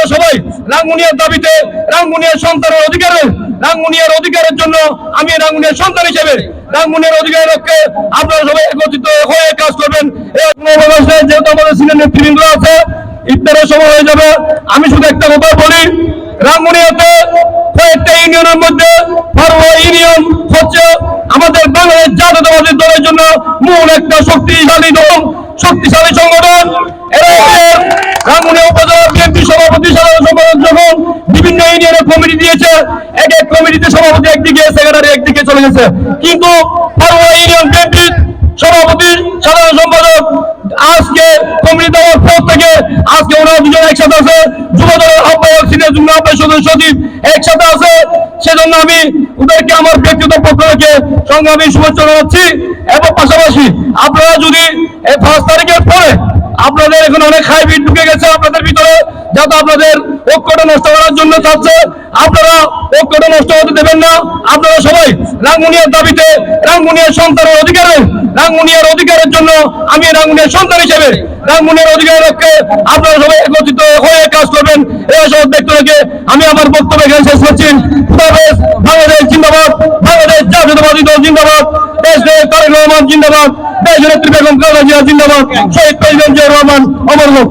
আপনারা সবাই রাঙ্গুনিয়ার দাবিতে, রাঙ্গুনিয়ার সন্তানের অধিকারের জন্য আমি রাঙ্গুনিয়ার সন্তান হিসেবে রাঙ্গুনিয়ার অধিকারের লক্ষ্যে আপনারা সবাই একত্রিত হয়ে কাজ করবেন। যেহেতু আমাদের সিনিয়র নেতৃবৃন্দ আছে, ইফতারের সময় হয়ে যাবে, আমি শুধু একটা কথা বলি, রাঙ্গুনিয়াতে কয়েকটা ইউনিয়নের মধ্যে ফারুয়া ইউনিয়ন হচ্ছে আমাদের বাংলাদেশ জাতীয়তাবাদী দলের জন্য মূল একটা শক্তিশালী দল, শক্তিশালী সংগঠন। রাঙ্গুনিয়া উপজেলা বিএনপি সভাপতি, সাধারণ সম্পাদক যখন বিভিন্ন ইউনিয়নে কমিটি দিয়েছে, এক এক কমিটিতে সভাপতি একদিকে, সেক্রেটারি একদিকে চলে গেছে, কিন্তু ফারুয়া ইউনিয়ন বিএনপির সভাপতি, সাধারণ সম্পাদক আজকে কমিটি দেওয়ার পর থেকে আজকে ওনারা দুজন একসাথে আছে, যুব দলের আহ্বায়ক, সিনিয়র যুগ্ম আহ্বায়ক, সচিব একসাথে আছে। সেজন্য আমি ওদেরকে আমার ব্যক্তিগত পক্ষ থেকে সংগ্রামী শুভেচ্ছা জানাচ্ছি। এবং পাশাপাশি আপনারা যদি এই 5 তারিখের পরে আপনাদের এখন অনেক হাইব্রিড ঢুকে গেছে আপনাদের ভিতরে, যাতে আপনাদের ঐক্যটা নষ্ট করার জন্য চাচ্ছে, আপনারা ঐক্যটা নষ্ট হতে দেবেন না। আপনারা সবাই রাঙ্গুনিয়ার দাবিতে, রাঙ্গুনিয়ার সন্তানের অধিকারের জন্য আমি রাঙ্গুনিয়ার সন্তান হিসেবে রাঙ্গুনিয়ার অধিকারের লক্ষ্যে আপনারা সবাই একত্রিত হয়ে কাজ করবেন। এই আশা ব্যক্ত রেখে আমি আমার বক্তব্য এখানে শেষ করছি। বাংলাদেশ জিন্দাবাদ, বাংলাদেশ জাতীয়তাবাদী দল জিন্দাবাদ, দেশ তারেক রহমান জিন্দাবাদ, দেশ নেত্রী বেগম খালেদা জিয়া জিন্দাবাদ, শহীদ প্রেসিডেন্ট জিয়াউর রহমান অমর হোক।